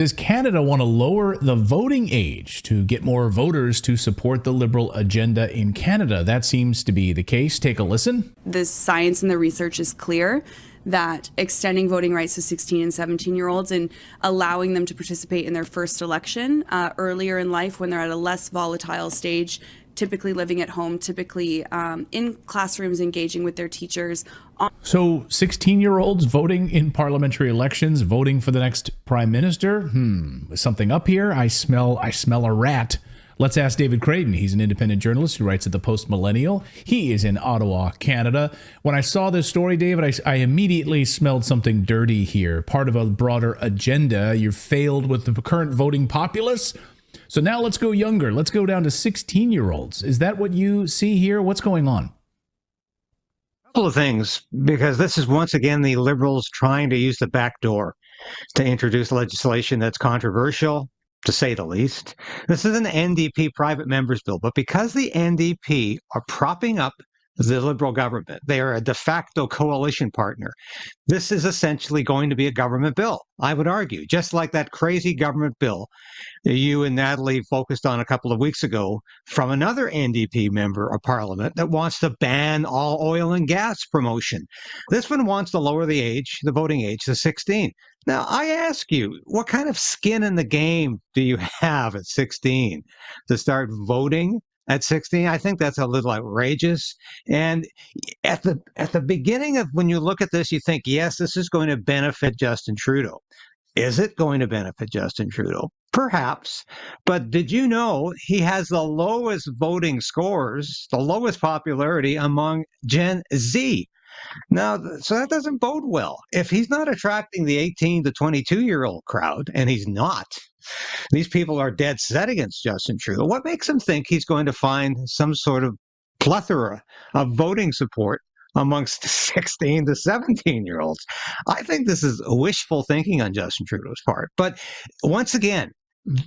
Does Canada want to lower the voting age to get more voters to support the Liberal agenda in Canada? That seems to be the case. Take a listen. The science and the research is clear that extending voting rights to 16 and 17-year-olds and allowing them to participate in their first election earlier in life when they're at a less volatile stage, typically living at home, typically in classrooms, engaging with their teachers. So 16-year-olds voting in parliamentary elections, voting for the next prime minister? Is something up here? I smell a rat. Let's ask David Krayden. He's an independent journalist who writes at the Post Millennial. He is in Ottawa, Canada. When I saw this story, David, I immediately smelled something dirty here. Part of a broader agenda. You've failed with the current voting populace. So now let's go younger. Let's go down to 16-year-olds. Is that what you see here? What's going on? Couple of things, because this is once again the Liberals trying to use the back door to introduce legislation that's controversial, to say the least. This is an NDP private members bill, but because the NDP are propping up the Liberal government, they are a de facto coalition partner. This is essentially going to be a government bill, I would argue, just like that crazy government bill that you and Natalie focused on a couple of weeks ago from another NDP member of parliament that wants to ban all oil and gas promotion. This one wants to lower the voting age to 16. Now, I ask you, what kind of skin in the game do you have at 16 to start voting at 16? I think that's a little outrageous. And at the beginning of when you look at this, you think, yes, this is going to benefit Justin Trudeau. Is it going to benefit Justin Trudeau? Perhaps. But did you know he has the lowest voting scores, the lowest popularity among Gen Z? Now, so that doesn't bode well. If he's not attracting the 18 to 22-year-old crowd, and he's not, these people are dead set against Justin Trudeau, what makes him think he's going to find some sort of plethora of voting support amongst 16 to 17-year-olds? I think this is wishful thinking on Justin Trudeau's part. But once again,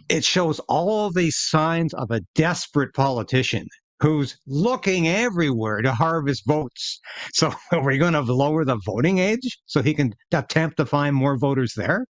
it shows all these signs of a desperate politician who's looking everywhere to harvest votes. So are we going to lower the voting age so he can attempt to find more voters there?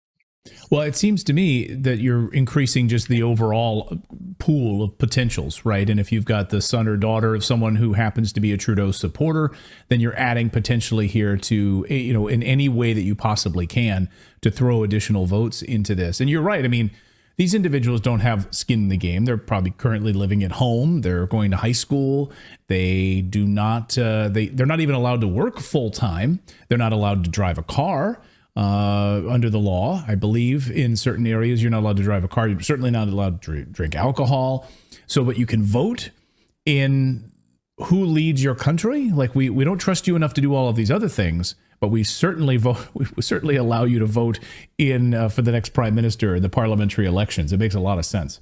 Well, it seems to me that you're increasing just the overall pool of potentials, right? And if you've got the son or daughter of someone who happens to be a Trudeau supporter, then you're adding potentially here to, in any way that you possibly can to throw additional votes into this. And you're right. I mean, these individuals don't have skin in the game. They're probably currently living at home. They're going to high school. They do not. They're not even allowed to work full time. They're not allowed to drive a car under the law. I believe in certain areas you're not allowed to drive a car. You're certainly not allowed to drink alcohol. So, but you can vote in who leads your country. Like we don't trust you enough to do all of these other things. But we certainly vote. We certainly allow you to vote in for the next prime minister in the parliamentary elections. It makes a lot of sense.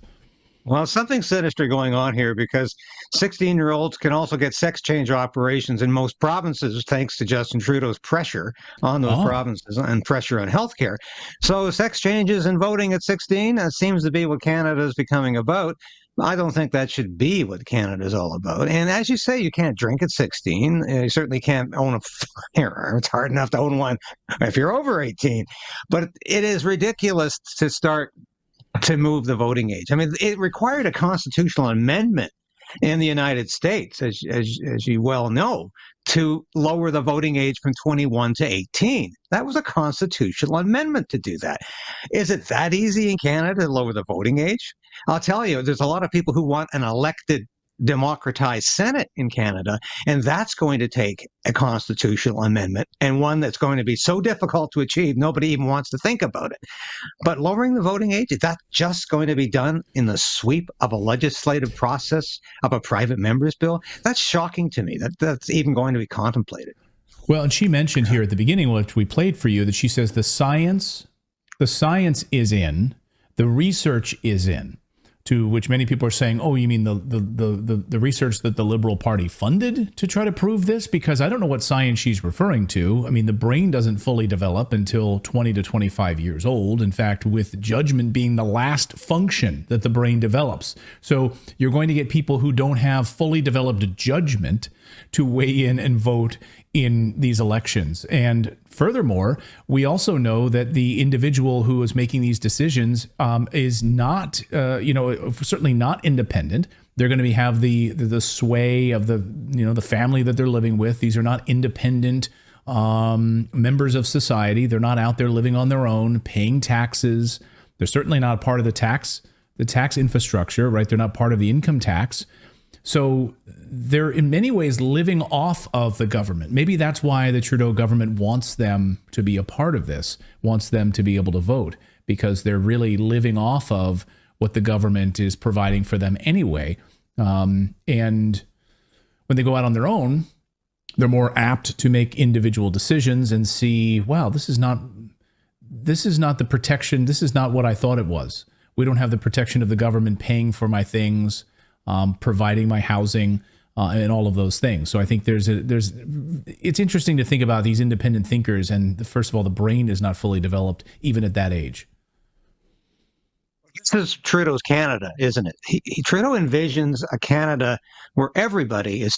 Well, something sinister going on here because 16-year-olds can also get sex change operations in most provinces thanks to Justin Trudeau's pressure on those provinces and pressure on healthcare. So sex changes and voting at 16 seems to be what Canada is becoming about. I don't think that should be what Canada is all about. And as you say, you can't drink at 16. You certainly can't own a firearm. It's hard enough to own one if you're over 18. But it is ridiculous to start to move the voting age. I mean, it required a constitutional amendment in the United States, as you well know, to lower the voting age from 21 to 18. That was a constitutional amendment to do that. Is it that easy in Canada to lower the voting age? I'll tell you, there's a lot of people who want an elected democratized Senate in Canada, and that's going to take a constitutional amendment, and one that's going to be so difficult to achieve, nobody even wants to think about it. But lowering the voting age, is that just going to be done in the sweep of a legislative process of a private member's bill? That's shocking to me, that's even going to be contemplated. Well, and she mentioned here at the beginning, which we played for you, that she says the science is in, the research is in. To which many people are saying, oh, you mean the research that the Liberal Party funded to try to prove this? Because I don't know what science she's referring to. I mean, the brain doesn't fully develop until 20 to 25 years old. In fact, with judgment being the last function that the brain develops. So you're going to get people who don't have fully developed judgment to weigh in and vote in these elections. And furthermore, we also know that the individual who is making these decisions is not, certainly not independent. They're going to have the sway of the family that they're living with. These are not independent members of society. They're not out there living on their own, paying taxes. They're certainly not part of the tax infrastructure, right? They're not part of the income tax. So they're in many ways living off of the government. Maybe that's why the Trudeau government wants them to be a part of this, wants them to be able to vote, because they're really living off of what the government is providing for them anyway. And when they go out on their own, they're more apt to make individual decisions and see, wow, this is not the protection. This is not what I thought it was. We don't have the protection of the government paying for my things, providing my housing, and all of those things. So I think it's interesting to think about these independent thinkers. And first of all, the brain is not fully developed even at that age. This is Trudeau's Canada, isn't it? Trudeau envisions a Canada where everybody is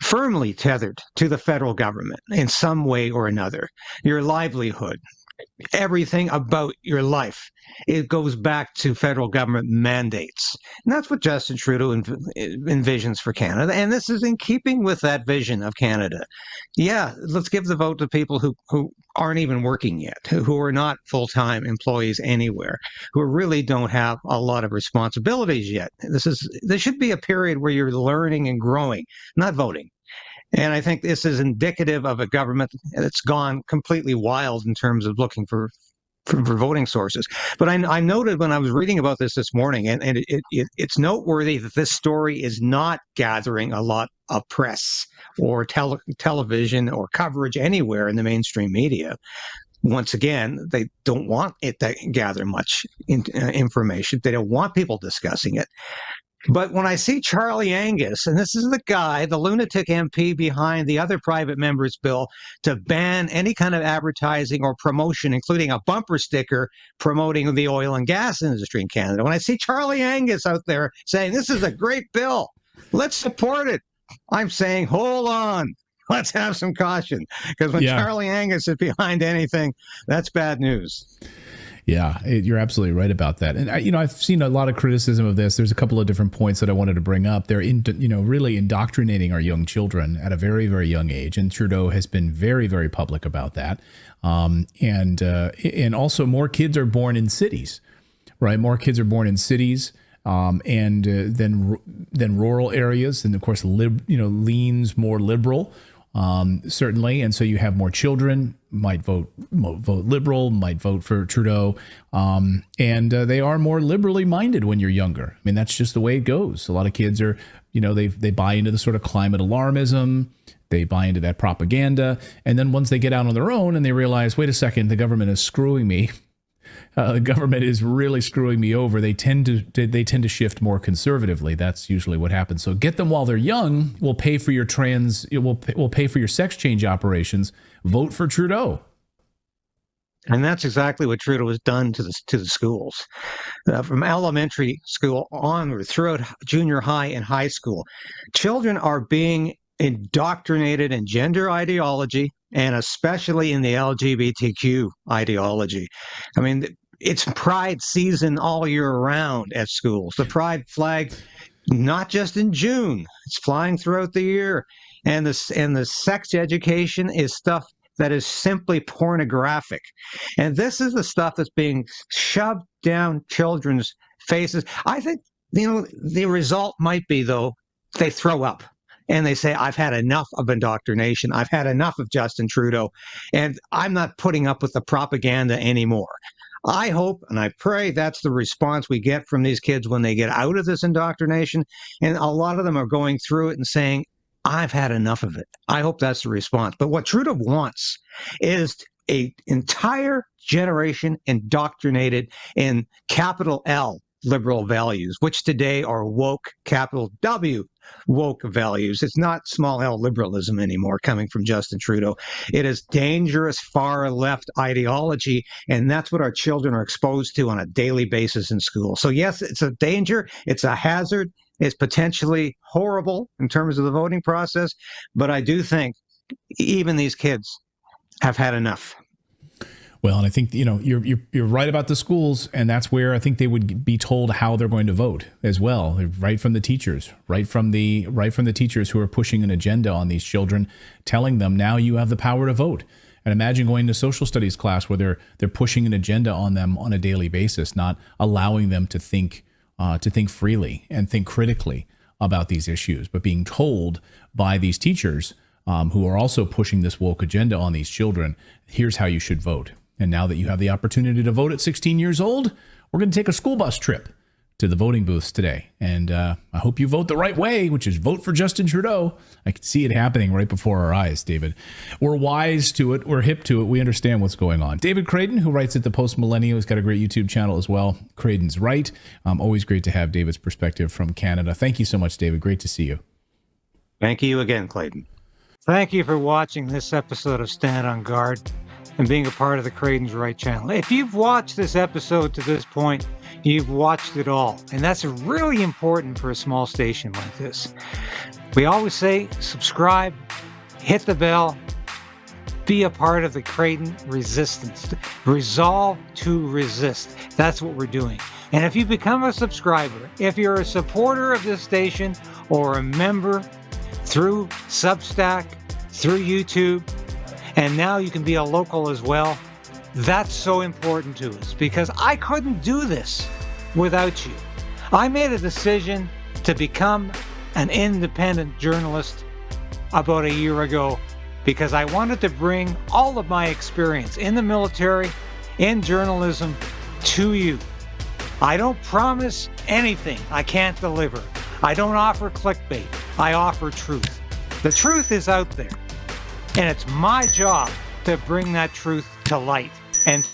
firmly tethered to the federal government in some way or another. Your livelihood, everything about your life, it goes back to federal government mandates. And that's what Justin Trudeau envisions for Canada. And this is in keeping with that vision of Canada. Yeah, let's give the vote to people who aren't even working yet, who are not full-time employees anywhere, who really don't have a lot of responsibilities yet. There should be a period where you're learning and growing, not voting. And I think this is indicative of a government that's gone completely wild in terms of looking for voting sources. But I noted when I was reading about this morning, and it's noteworthy that this story is not gathering a lot of press or television or coverage anywhere in the mainstream media. Once again, they don't want it to gather much information. They don't want people discussing it. But when I see Charlie Angus, and this is the lunatic MP behind the other private members' bill to ban any kind of advertising or promotion, including a bumper sticker promoting the oil and gas industry in Canada. When I see Charlie Angus out there saying, this is a great bill, let's support it, I'm saying, hold on, let's have some caution. Because when Charlie Angus is behind anything, that's bad news. Yeah, you're absolutely right about that. And I've seen a lot of criticism of this. There's a couple of different points that I wanted to bring up. They're really indoctrinating our young children at a very, very young age, and Trudeau has been very, very public about that. And also, more kids are born in cities, right? More kids are born in cities, and then rural areas, and of course, leans more liberal. Certainly. And so you have more children might vote liberal, might vote for Trudeau. And they are more liberally minded when you're younger. I mean, that's just the way it goes. A lot of kids are, they buy into the sort of climate alarmism. They buy into that propaganda. And then once they get out on their own and they realize, wait a second, the government is screwing me. The government is really screwing me over. They tend to shift more conservatively. That's usually what happens. So get them while they're young. We'll pay for your we'll pay for your sex change operations. Vote for Trudeau. And that's exactly what Trudeau has done to the schools, from elementary school onward throughout junior high and high school. Children are being indoctrinated in gender ideology, and especially in the LGBTQ ideology. I mean, it's Pride season all year round at schools. The Pride flag, not just in June, it's flying throughout the year. And the sex education is stuff that is simply pornographic. And this is the stuff that's being shoved down children's faces. I think, the result might be, though, they throw up. And they say, I've had enough of indoctrination. I've had enough of Justin Trudeau, and I'm not putting up with the propaganda anymore. I hope and I pray that's the response we get from these kids when they get out of this indoctrination. And a lot of them are going through it and saying, I've had enough of it. I hope that's the response. But what Trudeau wants is an entire generation indoctrinated in capital L liberal values, which today are woke, capital W, woke values. It's not small L liberalism anymore coming from Justin Trudeau. It is dangerous far left ideology, and that's what our children are exposed to on a daily basis in school. So yes, it's a danger, it's a hazard, it's potentially horrible in terms of the voting process, but I do think even these kids have had enough. Well, and I think, you're right about the schools, and that's where I think they would be told how they're going to vote as well, right from the teachers, right from the teachers who are pushing an agenda on these children, telling them now you have the power to vote. And imagine going to social studies class where they're pushing an agenda on them on a daily basis, not allowing them to think freely and think critically about these issues, but being told by these teachers who are also pushing this woke agenda on these children, here's how you should vote. And now that you have the opportunity to vote at 16 years old, we're going to take a school bus trip to the voting booths today. And I hope you vote the right way, which is vote for Justin Trudeau. I can see it happening right before our eyes, David. We're wise to it. We're hip to it. We understand what's going on. David Krayden, who writes at the Post Millennial, has got a great YouTube channel as well. Krayden's Right. Always great to have David's perspective from Canada. Thank you so much, David. Great to see you. Thank you again, Clayton. Thank you for watching this episode of Stand on Guard and being a part of the KRAYDEN'S Right channel. If you've watched this episode to this point, you've watched it all. And that's really important for a small station like this. We always say subscribe, hit the bell, be a part of the KRAYDEN resistance. Resolve to resist. That's what we're doing. And if you become a subscriber, if you're a supporter of this station or a member through Substack, through YouTube, and now you can be a local as well, that's so important to us because I couldn't do this without you. I made a decision to become an independent journalist about a year ago because I wanted to bring all of my experience in the military, in journalism, to you. I don't promise anything I can't deliver. I don't offer clickbait. I offer truth. The truth is out there, and it's my job to bring that truth to light. And